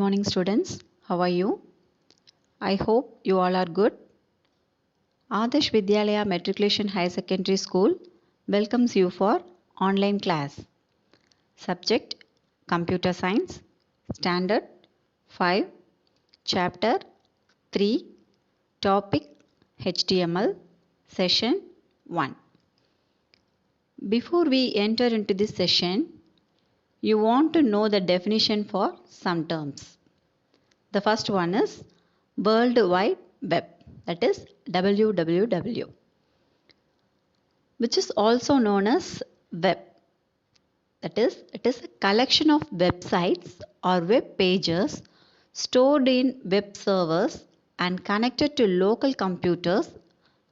morning, students. How are you? I hope you all are good. Adarsh Vidyalaya Matriculation High Secondary School welcomes you for online class. Subject Computer Science, Standard 5, Chapter 3, Topic HTML, Session 1. Before we enter into this session, you want to know the definition for some terms. The first one is World Wide Web, that is WWW, which is also known as web. That is, it is a collection of websites or web pages stored in web servers and connected to local computers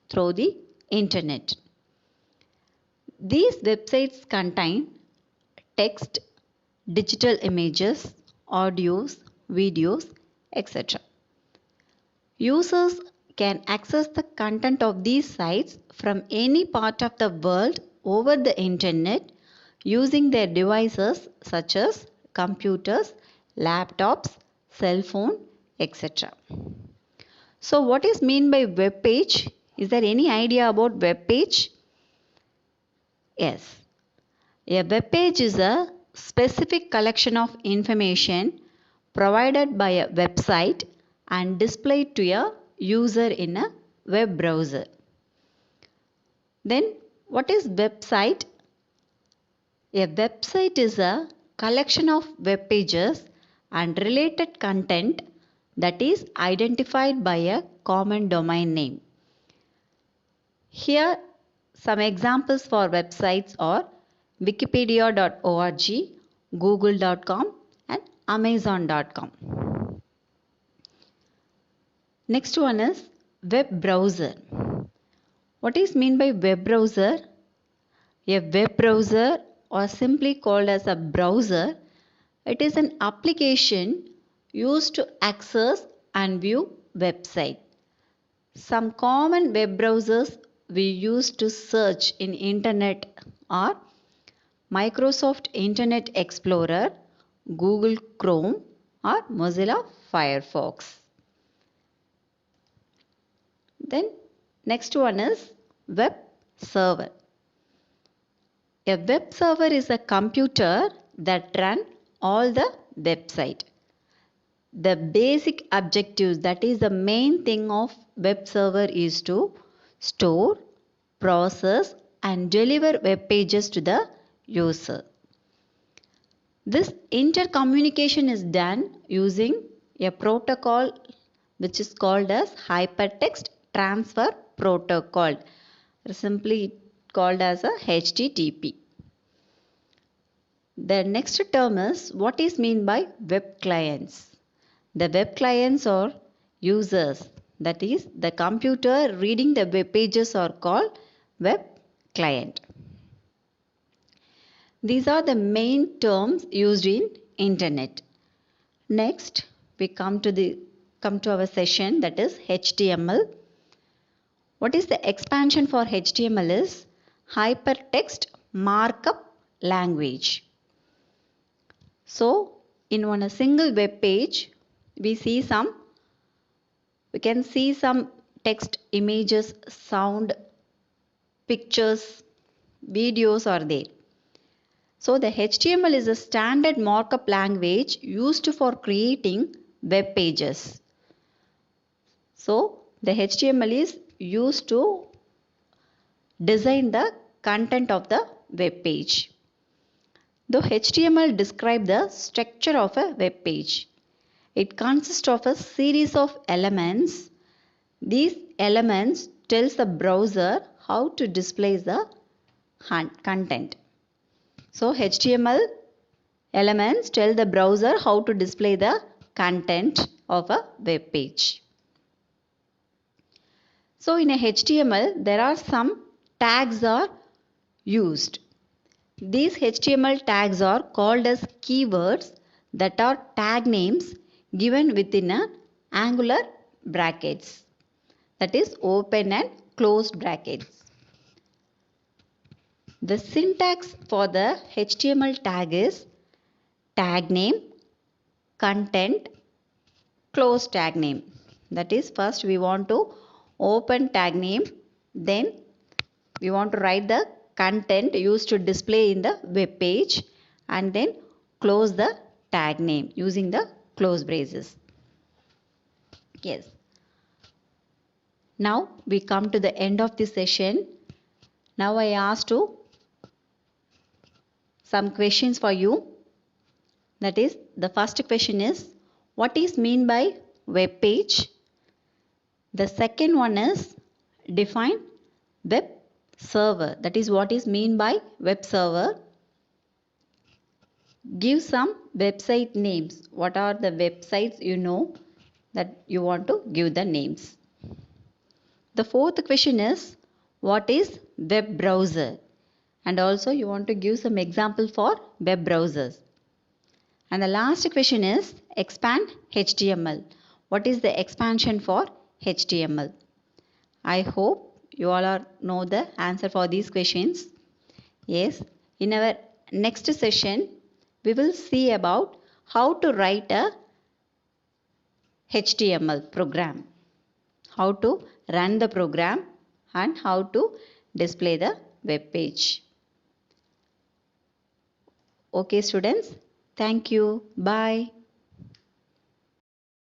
through the internet. These websites contain text, digital images, audios, videos, etc. Users can access the content of these sites from any part of the world over the internet using their devices such as computers, laptops, cell phone, etc. So what is meant by web page? Is there any idea about web page? Yes. A web page is a specific collection of information provided by a website and displayed to a user in a web browser. Then what is website? A website is a collection of web pages and related content that is identified by a common domain name. Here some examples for websites are wikipedia.org, google.com and amazon.com. Next one is web browser. What is meant by web browser? A web browser, or simply called as a browser, it is an application used to access and view website. Some common web browsers we use to search in internet are Microsoft Internet Explorer, Google Chrome or Mozilla Firefox. Then next one is web server. A web server is a computer that runs all the website. The basic objectives, that is the main thing of web server, is to store, process and deliver web pages to the user. This intercommunication is done using a protocol which is called as Hypertext Transfer Protocol, simply called as a HTTP. The next term is what is meant by web clients. The web clients are users, that is the computer reading the web pages are called web client. These are the main terms used in internet. Next we come to our session, that is HTML. What is the expansion for HTML is Hypertext Markup Language. So in a single web page we can see some text, images, sound, pictures, videos are there. So the HTML is a standard markup language used for creating web pages. So the HTML is used to design the content of the web page. Though HTML describes the structure of a web page, it consists of a series of elements. These elements tells the browser how to display the content. So HTML elements tell the browser how to display the content of a web page. So in a HTML there are some tags are used. These HTML tags are called as keywords, that are tag names given within an angular brackets, that is open and closed brackets. The syntax for the HTML tag is tag name, content, close tag name. That is, first we want to open tag name, then we want to write the content used to display in the web page, and then close the tag name using the close braces. Yes. Now we come to the end of this session. Now I asked you some questions for you. That is, the first question is, what is mean by web page? The second one is, define web server. That is, what is mean by web server? Give some website names. What are the websites you know that you want to give the names? The fourth question is, what is web browser? And also you want to give some example for web browsers. And the last question is, expand HTML. What is the expansion for HTML? I hope you all know the answer for these questions. Yes, in our next session, we will see about how to write a HTML program, how to run the program, and how to display the web page. Okay, students. Thank you. Bye.